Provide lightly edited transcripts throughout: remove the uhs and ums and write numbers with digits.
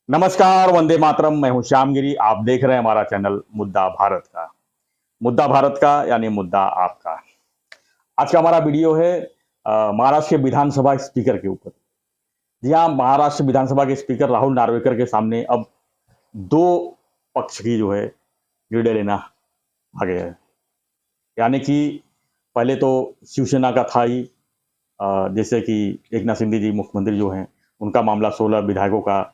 नमस्कार, वंदे मातरम। मैं हूं श्यामगिरी। आप देख रहे हैं हमारा चैनल मुद्दा भारत का। मुद्दा भारत का यानी मुद्दा आपका। आज का हमारा वीडियो है महाराष्ट्र के विधानसभा स्पीकर के ऊपर। जी हाँ, महाराष्ट्र विधानसभा के स्पीकर राहुल नार्वेकर के सामने अब दो पक्ष की जो है निर्णय लेना आ गया है। यानी कि पहले तो शिवसेना का था ही, जैसे कि एकनाथ शिंदे जी मुख्यमंत्री जो हैं, उनका मामला 16 विधायकों का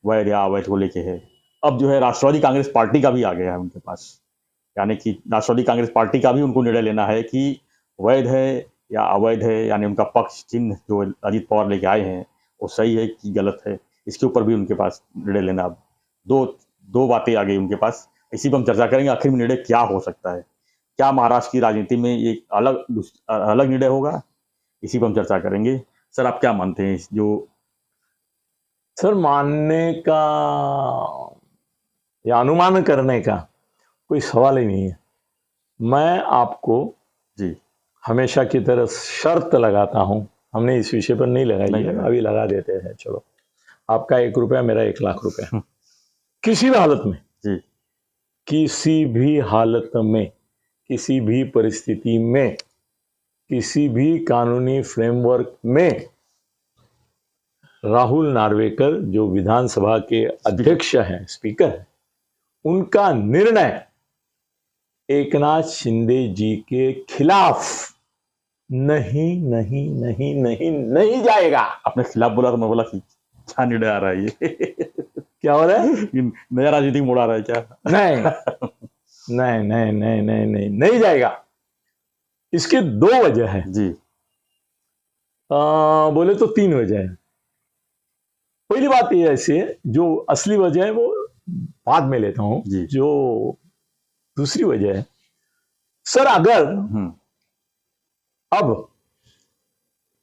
वैध या अवैध को लेके है। अब जो है राष्ट्रवादी कांग्रेस पार्टी का भी आ गया है उनके पास। यानी कि राष्ट्रवादी कांग्रेस पार्टी का भी उनको निर्णय लेना है कि वैध है या अवैध है, यानी उनका पक्ष चिन्ह जो अजीत पवार लेके आए हैं वो सही है कि गलत है, इसके ऊपर भी उनके पास निर्णय लेना। अब दो बातें आ गई उनके पास। इसी पर हम चर्चा करेंगे आखिर में निर्णय क्या हो सकता है। क्या महाराष्ट्र की राजनीति में एक अलग निर्णय होगा, इसी पर हम चर्चा करेंगे। सर, आप क्या मानते हैं? जो सर, मानने का या अनुमान करने का कोई सवाल ही नहीं है। मैं आपको जी हमेशा की तरह शर्त लगाता हूं, हमने इस विषय पर नहीं लगाई है, अभी लगा देते हैं। चलो, आपका 1 रुपया, मेरा 1 लाख रुपया। किसी भी हालत में जी किसी भी हालत में, किसी भी परिस्थिति में, किसी भी कानूनी फ्रेमवर्क में राहुल नार्वेकर जो विधानसभा के अध्यक्ष हैं, स्पीकर हैं, उनका निर्णय एकनाथ शिंदे जी के खिलाफ नहीं नहीं नहीं नहीं नहीं जाएगा। आपने खिलाफ बोला तो मैं बोला कि क्या निर्णय आ रहा है ये? क्या हो रहा है? नया राजनीतिक मोड़ आ रहा है क्या? नहीं नहीं नहीं नहीं नहीं नहीं नहीं जाएगा। इसके 2 वजह है जी। बोले तो 3 वजह है। पहली बात ये ऐसी है, जो असली वजह है वो बाद में लेता हूं। जो दूसरी वजह है, सर, अगर अब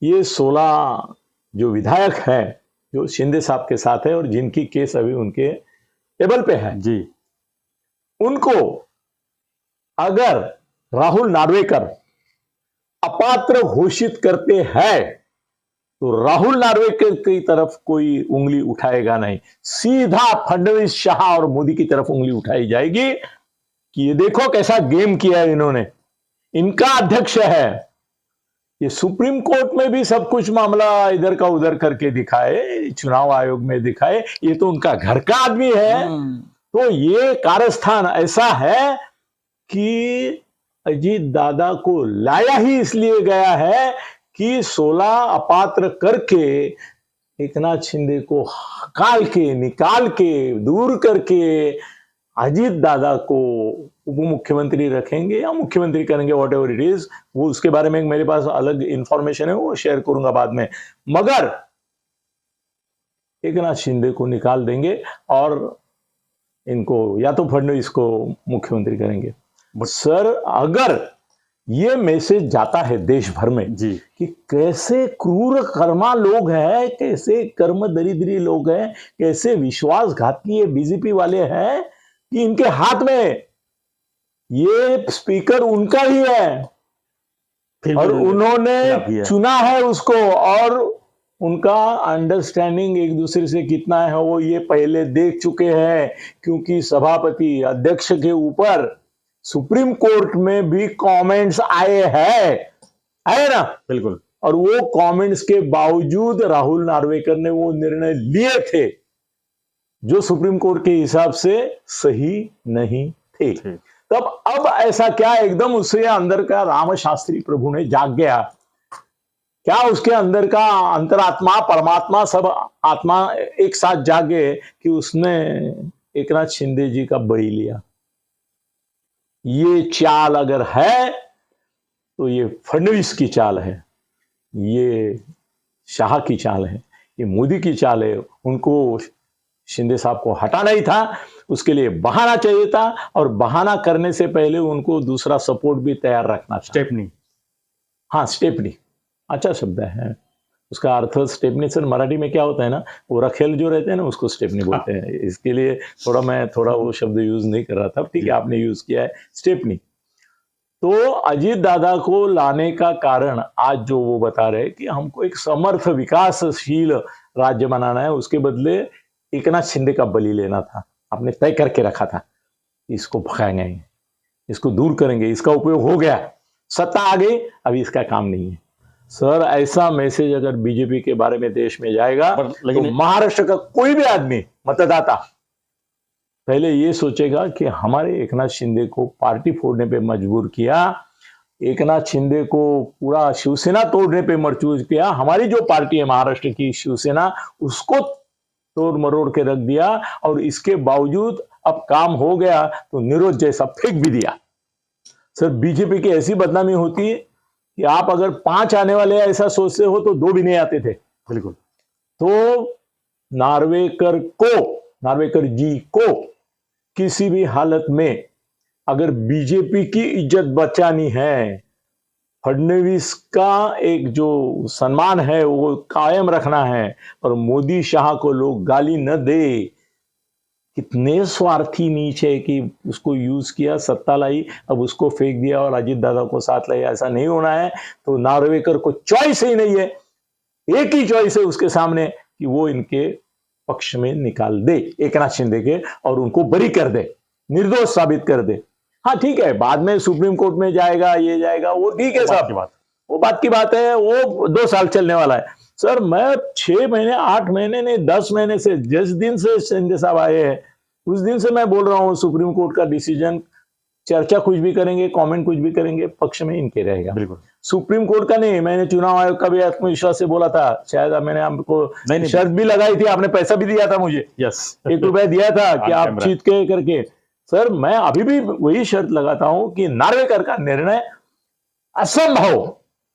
ये 16 जो विधायक हैं जो शिंदे साहब के साथ है और जिनकी केस अभी उनके टेबल पे है जी, उनको अगर राहुल नार्वेकर अपात्र घोषित करते हैं तो राहुल नार्वेकर की तरफ कोई उंगली उठाएगा नहीं, सीधा फडणवीस, शाह और मोदी की तरफ उंगली उठाई जाएगी कि ये देखो कैसा गेम किया है इन्होंने, इनका अध्यक्ष है। ये सुप्रीम कोर्ट में भी सब कुछ मामला इधर का उधर करके दिखाए, चुनाव आयोग में दिखाए, ये तो उनका घर का आदमी है। तो ये कारस्थान ऐसा है कि अजीत दादा को लाया ही इसलिए गया है कि 16 अपात्र करके एकनाथ शिंदे को हकाल के, निकाल के, दूर करके अजीत दादा को उप मुख्यमंत्री रखेंगे या मुख्यमंत्री करेंगे, वॉट एवर इट इज। वो उसके बारे में मेरे पास अलग इंफॉर्मेशन है, वो शेयर करूंगा बाद में। मगर एकनाथ शिंदे को निकाल देंगे और इनको या तो फडणवीस को मुख्यमंत्री करेंगे। सर, अगर ये मैसेज जाता है देश भर में जी कि कैसे क्रूर कर्मा लोग हैं, कैसे कर्म दरिद्री लोग हैं, कैसे विश्वासघाती बीजेपी वाले हैं, कि इनके हाथ में ये स्पीकर उनका ही है और उन्होंने चुना है उसको, और उनका अंडरस्टैंडिंग एक दूसरे से कितना है वो ये पहले देख चुके हैं, क्योंकि सभापति अध्यक्ष के ऊपर सुप्रीम कोर्ट में भी कमेंट्स आए हैं ना। बिल्कुल। और वो कमेंट्स के बावजूद राहुल नार्वेकर ने वो निर्णय लिए थे जो सुप्रीम कोर्ट के हिसाब से सही नहीं थे। तब अब ऐसा क्या एकदम उसके अंदर का राम शास्त्री प्रभु ने जाग गया? क्या उसके अंदर का अंतरात्मा, परमात्मा, सब आत्मा एक साथ जागे कि उसने एकनाथ शिंदे जी का बलि लिया? ये चाल अगर है तो ये फडणवीस की चाल है, ये शाह की चाल है, ये मोदी की चाल है। उनको शिंदे साहब को हटाना ही था, उसके लिए बहाना चाहिए था, और बहाना करने से पहले उनको दूसरा सपोर्ट भी तैयार रखना था। स्टेपनी। हाँ, स्टेपनी अच्छा शब्द है, उसका अर्थ स्टेपनी। सर, मराठी में क्या होता है ना, वो रखेल जो रहते हैं ना उसको स्टेपनी बोलते हैं। इसके लिए मैं थोड़ा वो शब्द यूज नहीं कर रहा था। ठीक है, आपने यूज किया है स्टेपनी। तो अजीत दादा को लाने का कारण आज जो वो बता रहे कि हमको एक समर्थ विकासशील राज्य बनाना है, उसके बदले एकनाथ शिंदे का बलि लेना था। आपने तय करके रखा था, इसको भगाएंगे, इसको दूर करेंगे, इसका उपयोग हो गया, सत्ता आ गई, अभी इसका काम नहीं है। सर, ऐसा मैसेज अगर बीजेपी के बारे में देश में जाएगा तो महाराष्ट्र का कोई भी आदमी, मतदाता, पहले ये सोचेगा कि हमारे एकनाथ शिंदे को पार्टी फोड़ने पे मजबूर किया, एकनाथ शिंदे को पूरा शिवसेना तोड़ने पे मजबूर किया, हमारी जो पार्टी है महाराष्ट्र की शिवसेना, उसको तोड़ मरोड़ के रख दिया, और इसके बावजूद अब काम हो गया तो निरोध जैसा फेंक भी दिया। सर, बीजेपी की ऐसी बदनामी होती है कि आप अगर 5 आने वाले ऐसा सोचते हो तो 2 भी नहीं आते थे। बिल्कुल। तो नार्वेकर जी को किसी भी हालत में अगर बीजेपी की इज्जत बचानी है, फडणवीस का एक जो सम्मान है वो कायम रखना है, और मोदी शाह को लोग गाली न दे, कितने स्वार्थी नीच है कि उसको यूज किया, सत्ता लाई, अब उसको फेंक दिया और अजीत दादा को साथ लाया। ऐसा नहीं होना है। तो नार्वेकर को चॉइस ही नहीं है, एक ही चॉइस है उसके सामने कि वो इनके पक्ष में निकाल दे एकनाथ शिंदे के, और उनको बरी कर दे, निर्दोष साबित कर दे। हाँ ठीक है, बाद में सुप्रीम कोर्ट में जाएगा, ये जाएगा, वो ठीक है साहब, वो बात की बात है, वो 2 साल चलने वाला है। सर, मैं 6 महीने 8 महीने नहीं 10 महीने से, जिस दिन से शिंदे साहब आए हैं उस दिन से मैं बोल रहा हूं, सुप्रीम कोर्ट का डिसीजन, चर्चा कुछ भी करेंगे, कमेंट कुछ भी करेंगे, पक्ष में इनके रहेगा। बिल्कुल। सुप्रीम कोर्ट का नहीं, मैंने चुनाव आयोग का भी आत्मविश्वास से बोला था, शायद मैंने आपको शर्त भी लगाई थी, आपने पैसा भी दिया था मुझे, यस, 1 रुपया दिया था कि आप जीत के करके। सर, मैं अभी भी वही शर्त लगाता हूं कि नार्वेकर का निर्णय असंभव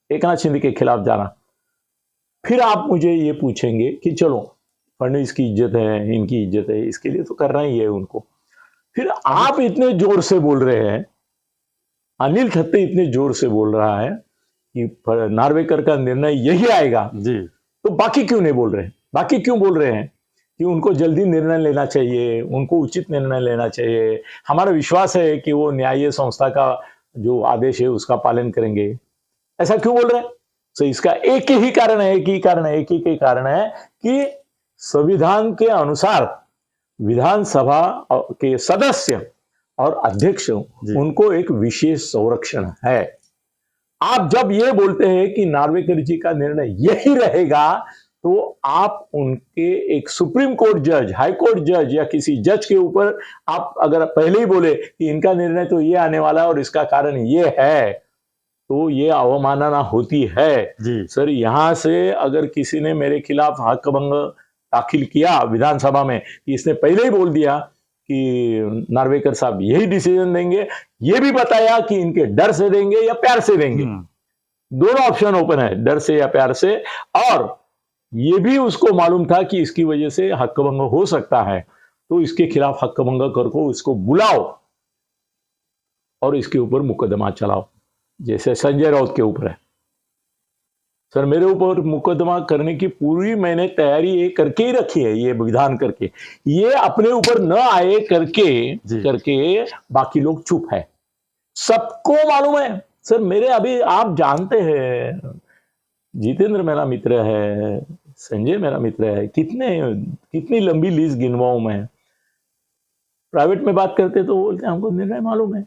एकनाथ शिंदे के खिलाफ जाना। फिर आप मुझे ये पूछेंगे कि चलो फडणवीस की इज्जत है, इनकी इज्जत है, इसके लिए तो करना ही है उनको। फिर आप इतने जोर से बोल रहे हैं, अनिल खत्ते इतने जोर से बोल रहा है कि नार्वेकर का निर्णय यही आएगा जी, तो बाकी क्यों नहीं बोल रहे हैं? बाकी क्यों बोल रहे हैं कि उनको जल्दी निर्णय लेना चाहिए, उनको उचित निर्णय लेना चाहिए, हमारा विश्वास है कि वो न्यायीय संस्था का जो आदेश है उसका पालन करेंगे। ऐसा क्यों बोल रहे हैं? तो इसका एक ही कारण है कि संविधान के अनुसार विधानसभा के सदस्य और अध्यक्ष, उनको एक विशेष संरक्षण है। आप जब ये बोलते हैं कि नार्वेकर जी का निर्णय यही रहेगा, तो आप उनके एक सुप्रीम कोर्ट जज, हाई कोर्ट जज या किसी जज के ऊपर आप अगर पहले ही बोले कि इनका निर्णय तो ये आने वाला है और इसका कारण ये है, तो ये अवमानना होती है जी। सर, यहां से अगर किसी ने मेरे खिलाफ हकभंग दाखिल किया विधानसभा में, इसने पहले ही बोल दिया कि नार्वेकर साहब यही डिसीजन देंगे, ये भी बताया कि इनके डर से देंगे या प्यार से देंगे, दोनों ऑप्शन ओपन है, डर से या प्यार से, और ये भी उसको मालूम था कि इसकी वजह से हकभंग हो सकता है, तो इसके खिलाफ हकभंग करको इसको बुलाओ और इसके ऊपर मुकदमा चलाओ, जैसे संजय राउत के ऊपर है। सर, मेरे ऊपर मुकदमा करने की पूरी मैंने तैयारी ये करके ही रखी है, ये विधान करके, ये अपने ऊपर न आए करके बाकी लोग चुप है, सबको मालूम है। सर, मेरे अभी आप जानते हैं, जितेंद्र मेरा मित्र है, संजय मेरा मित्र है, कितनी लंबी लिस्ट गिनवाऊं मैं। प्राइवेट में बात करते तो बोलते हमको निर्णय मालूम है।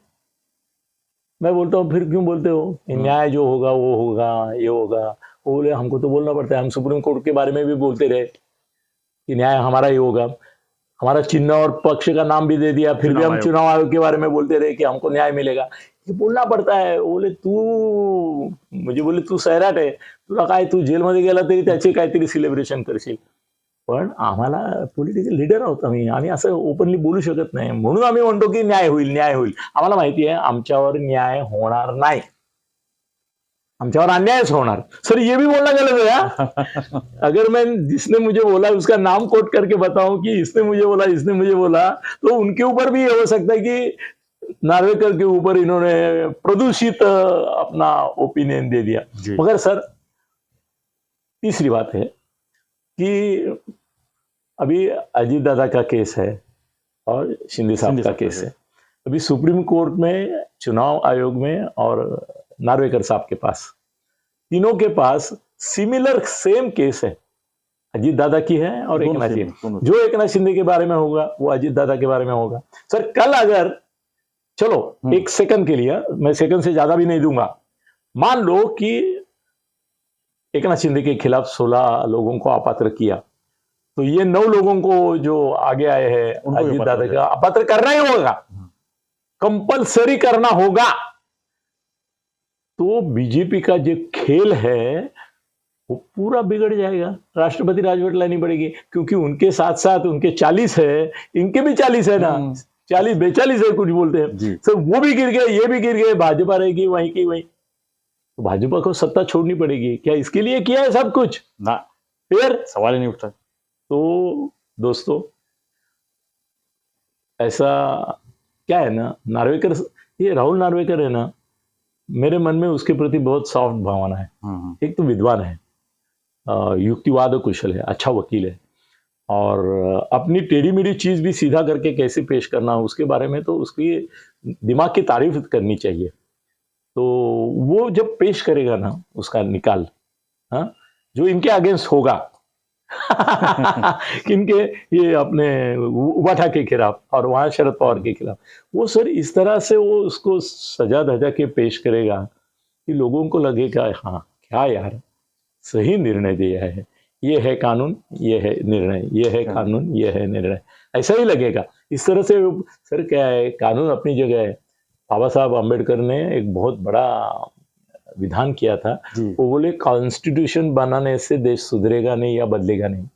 मैं बोलता हूँ फिर क्यों बोलते हो, न्याय जो होगा वो होगा, ये होगा। वो बोले हमको तो बोलना पड़ता है, हम सुप्रीम कोर्ट के बारे में भी बोलते रहे कि न्याय हमारा ही होगा, हमारा चिन्ह और पक्ष का नाम भी दे दिया, फिर भी हम चुनाव आयोग के बारे में बोलते रहे कि हमको न्याय मिलेगा, ये बोलना पड़ता है। बोले तू सैराट आहे, तुला काय, तू जेलमध्ये गेला तरी त्याचे काहीतरी सेलिब्रेशन करशील, पण आम्हाला पॉलिटिकल लीडर आहोत आम्ही, आणि असं ओपनली बोलू शकत नाही, म्हणून आम्ही म्हणतो की न्याय होईल। आम्हाला माहिती आहे आमच्यावर न्याय होणार नाही, आमच्यावर अन्यायच होणार। सर, ये भी बोलना गलत है यार। अगर मैं जिसने मुझे बोला उसका नाम कोट करके बताऊं कि इसने मुझे बोला, तो उनके ऊपर भी ये हो सकता है कि नार्वेकर के ऊपर इन्होंने प्रदूषित अपना ओपिनियन दे दिया। मगर सर, तीसरी बात है कि अभी अजीत दादा का केस है और शिंदे साहब का केस है, अभी सुप्रीम कोर्ट में, चुनाव आयोग में और नार्वेकर साहब के पास, तीनों के पास सिमिलर सेम केस है। अजीत दादा की है और एक नाथ शिंदे। जो एक नाथ शिंदे के बारे में होगा वो अजीत दादा के बारे में होगा। सर कल अगर चलो एक सेकंड के लिए, मैं सेकंड से ज्यादा भी नहीं दूंगा, मान लो कि एक नाथ शिंदे के खिलाफ 16 लोगों को अपात्र किया, तो ये 9 लोगों को जो आगे आए हैं अजीत दादा का अपात्र करना ही होगा, कंपलसरी करना होगा। तो बीजेपी का जो खेल है वो पूरा बिगड़ जाएगा, राष्ट्रपति राजवट लानी पड़ेगी, क्योंकि उनके साथ साथ उनके 40 है, इनके भी 40 है ना, 40 42 है कुछ बोलते हैं सर, वो भी गिर गए, ये भी गिर गए, भाजपा रहेगी वहीं की वहीं। तो भाजपा को सत्ता छोड़नी पड़ेगी, क्या इसके लिए किया है सब कुछ ना, फिर सवाल ही नहीं उठता। तो दोस्तों ऐसा क्या है ना, नार्वेकर, ये राहुल नार्वेकर है ना, मेरे मन में उसके प्रति बहुत सॉफ्ट भावना है। एक तो विद्वान है, युक्तिवाद कुशल है, अच्छा वकील है, और अपनी टेढ़ी मेढ़ी चीज भी सीधा करके कैसे पेश करना उसके बारे में तो उसकी दिमाग की तारीफ करनी चाहिए। तो वो जब पेश करेगा ना उसका निकाल, हाँ, जो इनके अगेंस्ट होगा किनके, ये अपने उबाठा के खिलाफ और वहां शरद पवार के खिलाफ, वो सर इस तरह से वो उसको सजा धजा के पेश करेगा कि लोगों को लगेगा हाँ क्या यार सही निर्णय दिया है, ये है कानून, ये है निर्णय, ये है कानून, ये है निर्णय, ऐसा ही लगेगा। इस तरह से सर क्या है, कानून अपनी जगह है। बाबा साहब अम्बेडकर ने एक बहुत बड़ा विधान किया था, वो बोले कॉन्स्टिट्यूशन बनाने से देश सुधरेगा नहीं या बदलेगा नहीं,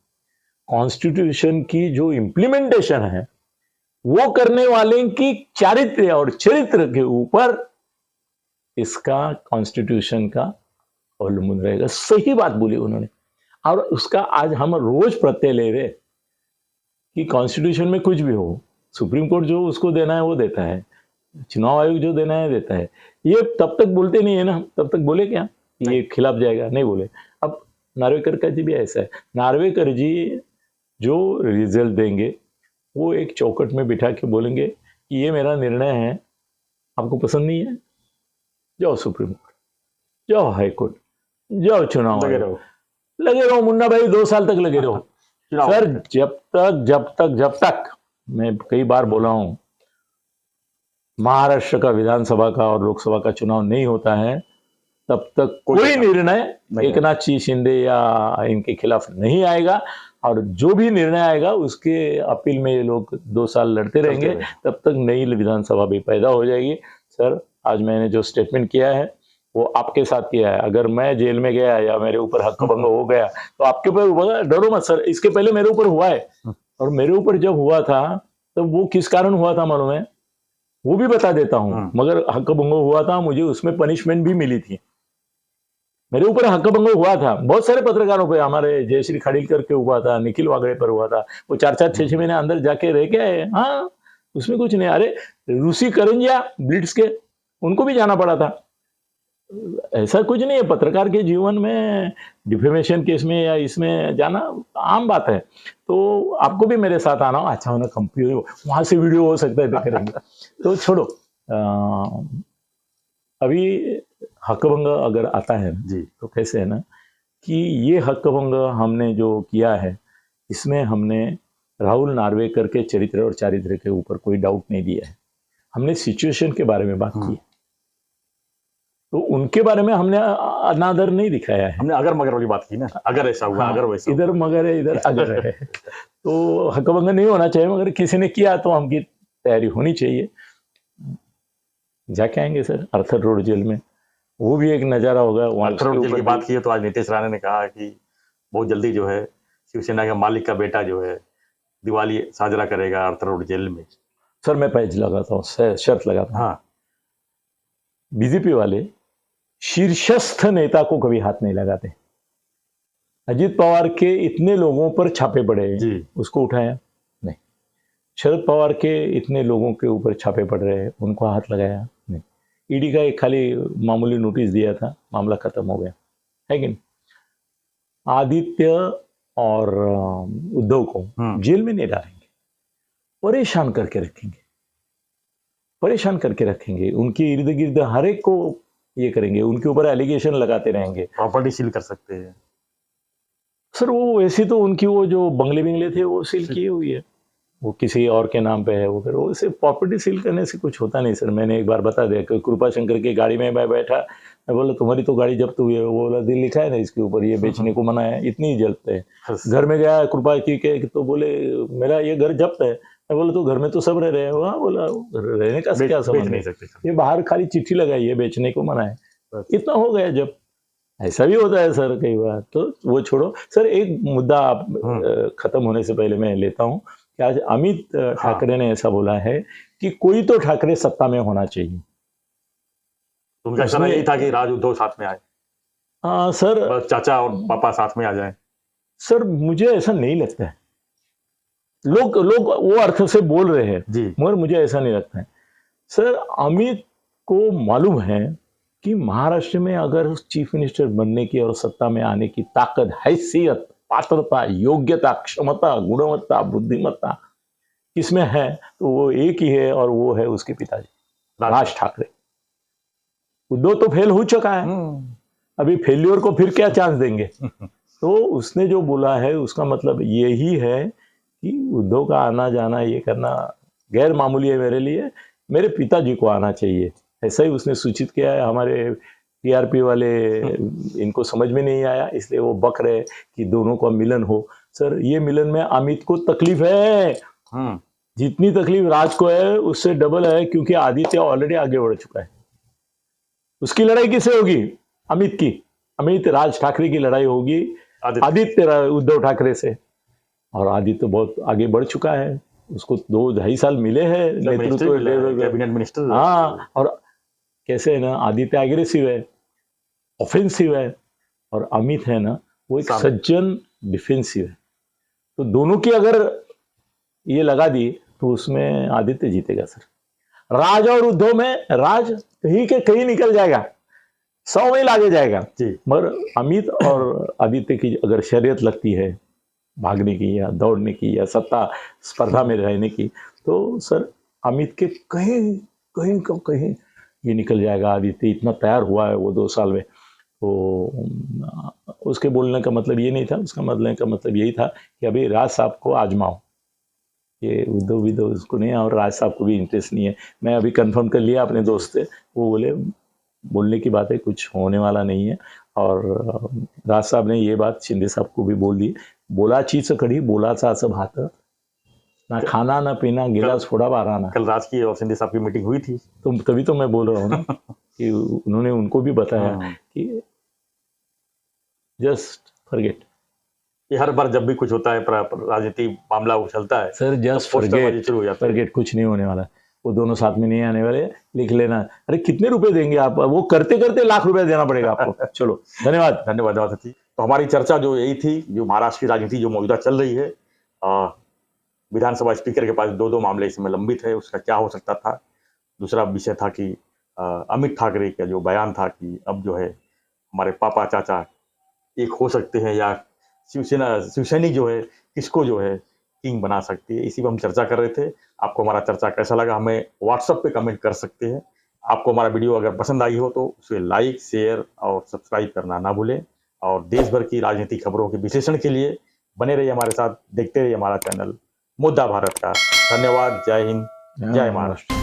कॉन्स्टिट्यूशन की जो इम्प्लीमेंटेशन है वो करने वाले की चारित्र्य और चरित्र के ऊपर इसका कॉन्स्टिट्यूशन का अवलंबन रहेगा। सही बात बोली उन्होंने, और उसका आज हम रोज प्रत्यय ले रहे कि कॉन्स्टिट्यूशन में कुछ भी हो, सुप्रीम कोर्ट जो उसको देना है वो देता है, चुनाव आयोग जो देना है देता है, ये तब तक बोलते नहीं है ना, तब तक बोले क्या ये खिलाफ जाएगा, नहीं बोले। अब नार्वेकर का जी भी ऐसा है, नार्वेकर जी जो रिजल्ट देंगे वो एक चौकट में बिठा के बोलेंगे कि ये मेरा निर्णय है, आपको पसंद नहीं है जाओ सुप्रीम कोर्ट, जाओ हाई कोर्ट, जाओ चुनाव लगे रहो मुन्ना भाई, 2 साल तक लगे रहो। सर जब तक मैं कई बार बोला हूं, महाराष्ट्र का विधानसभा का और लोकसभा का चुनाव नहीं होता है तब तक कोई निर्णय एक नाथ शिंदे या इनके खिलाफ नहीं आएगा, और जो भी निर्णय आएगा उसके अपील में ये लोग 2 साल लड़ते रहेंगे, तब तक नई विधानसभा भी पैदा हो जाएगी। सर आज मैंने जो स्टेटमेंट किया है वो आपके साथ किया है, अगर मैं जेल में गया या मेरे ऊपर हक भंग हो गया तो आपके ऊपर डरो मत सर, इसके पहले मेरे ऊपर हुआ है, और मेरे ऊपर जब हुआ था तो वो किस कारण हुआ था मालूम है, वो भी बता देता हूं, मगर हक भंग हुआ था, मुझे उसमें पनिशमेंट भी मिली थी, मेरे ऊपर हक भंग हुआ था, बहुत सारे पत्रकारों पे, हमारे जयश्री खाड़ीलकर के हुआ था, निखिल वागड़े पर हुआ था, वो 4-4 6-6 महीने अंदर जाके रह के आए, हाँ उसमें कुछ नहीं। अरे रूसी करंजिया ब्लिट्स के, उनको भी जाना पड़ा था, ऐसा कुछ नहीं है, पत्रकार के जीवन में डिफेमेशन केस में या इसमें जाना आम बात है। तो आपको भी मेरे साथ आना, अच्छा होना कंप्यूटर वहां से वीडियो हो सकता है तो करेंगे। तो छोड़ो, अभी हकभंग अगर आता है जी तो कैसे है ना कि ये हकभंग हमने जो किया है इसमें हमने राहुल नार्वेकर के चरित्र और चारित्र के ऊपर कोई डाउट नहीं दिया है, हमने सिचुएशन के बारे में बात की, तो उनके बारे में हमने अनादर नहीं दिखाया है, हमने अगर मगर वाली बात की ना, अगर ऐसा हुआ, अगर वैसा इधर मगर है इधर अगर है तो हकभंग नहीं होना चाहिए, मगर किसी ने किया तो हमकी तैयारी होनी चाहिए। जाके आएंगे सर अर्थर रोड जेल में, वो भी एक नजारा होगा। अर्थर रोड जेल की बात की है तो आज नीतीश राणे ने कहा कि बहुत जल्दी जो है शिवसेना के मालिक का बेटा जो है दिवाली साजरा करेगा अर्थर रोड जेल में। सर मैं पैज लगाता हूँ, शर्त लगाता हूँ, हाँ बीजेपी वाले शीर्षस्थ नेता को कभी हाथ नहीं लगाते। अजीत पवार के इतने लोगों पर छापे पड़े जी, उसको उठाया नहीं, शरद पवार के इतने लोगों के ऊपर छापे पड़ रहे हैं, उनको हाथ लगाया नहीं, ईडी का एक खाली मामूली नोटिस दिया था, मामला खत्म हो गया है कि नहीं। आदित्य और उद्धव को जेल में नहीं डालेंगे, परेशान करके रखेंगे, परेशान करके रखेंगे, उनके इर्द गिर्द हर एक को ये करेंगे, उनके ऊपर एलिगेशन लगाते रहेंगे, प्रॉपर्टी सील कर सकते हैं, सर वो वैसे तो उनकी वो जो बंगले थे वो सील किए हुई है, वो किसी और के नाम पे है, वो फिर वो सिर्फ प्रॉपर्टी सील करने से कुछ होता नहीं सर। मैंने एक बार बता दिया कि कृपा शंकर की गाड़ी में मैं बैठा, मैं बोला तुम्हारी तो गाड़ी जब्त हुई है, वो बोला दिल लिखा है ना इसके ऊपर, ये बेचने को मना है, इतनी ही जब्त है। घर में गया कृपा की के तो बोले मेरा ये घर जब्त है। मैं बोला तो घर में तो सब रह रहे हैं, वहाँ बोला रहने का क्या बेच समझ नहीं सकते। ये बाहर खाली चिट्ठी लगाई है, बेचने को मना है, इतना हो गया। जब ऐसा भी होता है सर कई बार, तो वो छोड़ो सर। एक मुद्दा आप खत्म होने से पहले मैं लेता हूँ कि आज अमित ठाकरे ने ऐसा बोला है कि कोई तो ठाकरे सत्ता में होना चाहिए। उनका इशारा यही था कि राज उद्धव साथ में आए, हाँ सर, बस चाचा और पापा साथ में आ जाए। सर मुझे ऐसा नहीं लगता है, लोग वो अर्थ से बोल रहे हैं जी, मगर मुझे ऐसा नहीं लगता है। सर अमित को मालूम है कि महाराष्ट्र में अगर चीफ मिनिस्टर बनने की और सत्ता में आने की ताकत, हैसियत, पात्रता, योग्यता, क्षमता, गुणवत्ता, बुद्धिमत्ता किसमें है तो वो एक ही है, और वो है उसके पिताजी राज ठाकरे। उद्धव तो फेल हो चुका है, अभी फेल्योर को फिर क्या चांस देंगे। तो उसने जो बोला है उसका मतलब यही है कि उद्धव का आना जाना ये करना गैर मामूली है मेरे लिए, मेरे पिताजी को आना चाहिए, ऐसा ही उसने सूचित किया है। हमारे टीआरपी वाले इनको समझ में नहीं आया, इसलिए वो बक रहे कि दोनों का मिलन हो। सर ये मिलन में अमित को तकलीफ है, जितनी तकलीफ राज को है उससे डबल है, क्योंकि आदित्य ऑलरेडी आगे बढ़ चुका है। उसकी लड़ाई किससे होगी? अमित की, अमित राज ठाकरे की लड़ाई होगी आदित्य उद्धव ठाकरे से, और आदित्य बहुत आगे बढ़ चुका है, उसको 2-2.5 साल मिले हैं नेतृत्व, कैबिनेट मिनिस्टर। हाँ, और कैसे है ना, आदित्य एग्रेसिव है, ऑफेंसिव है, और अमित है ना वो एक सज्जन डिफेंसिव है। तो दोनों की अगर ये लगा दी तो उसमें आदित्य जीतेगा सर। राज और उद्धव में राज कहीं के कहीं निकल जाएगा, 100 मील आगे जाएगा जी, मगर अमित और आदित्य की अगर शर्यत लगती है भागने की या दौड़ने की या सत्ता स्पर्धा में रहने की, तो सर अमित के कहीं कहीं कहीं ये निकल जाएगा। आदित्य इतना तैयार हुआ है वो 2 साल में, तो उसके बोलने का मतलब ये नहीं था, उसका बोलने का मतलब यही था कि अभी राज साहब को आजमाओ, ये उद्धव उसको नहीं है, और राज साहब को भी इंटरेस्ट नहीं है। मैं अभी कंफर्म कर लिया अपने दोस्त से, वो बोले बोलने की बात है, कुछ होने वाला नहीं है। और राज साहब ने ये बात शिंदे साहब को भी बोल दी, बोलाचीच कढी बोलाचा असं भात, ना खाना ना पीना गिलास फोड़ा बाराना। कल राज की और शिंदे साहब की मीटिंग हुई थी, तो तभी तो मैं बोल रहा हूँ ना कि उन्होंने उनको भी बताया कि जस्ट फॉरगेट। ये हर बार जब भी कुछ होता है राजनीति मामला उछलता है सर, जस्ट फॉरगेट, कुछ नहीं होने वाला, वो दोनों साथ में नहीं आने वाले, लिख लेना। अरे कितने रुपए देंगे आप, वो करते करते लाख रुपए देना पड़ेगा आपको। चलो धन्यवाद धन्यवाद सचिन। तो हमारी चर्चा जो यही थी, जो महाराष्ट्र की राजनीति जो मौजूदा चल रही है, विधानसभा स्पीकर के पास 2 मामले इसमें लंबित है, उसका क्या हो सकता था। दूसरा विषय था कि अमित ठाकरे का जो बयान था कि अब जो है हमारे पापा चाचा एक हो सकते हैं, या शिवसैनिक जो है किसको जो है किंग बना सकती है, इसी पर हम चर्चा कर रहे थे। आपको हमारा चर्चा कैसा लगा हमें व्हाट्सएप पे कमेंट कर सकते हैं। आपको हमारा वीडियो अगर पसंद आई हो तो उसे लाइक, शेयर और सब्सक्राइब करना ना भूलें, और देश भर की राजनीतिक खबरों के विश्लेषण के लिए बने रहिए हमारे साथ, देखते रहिए हमारा चैनल मुद्दा भारत का। धन्यवाद, जय हिंद, जय महाराष्ट्र।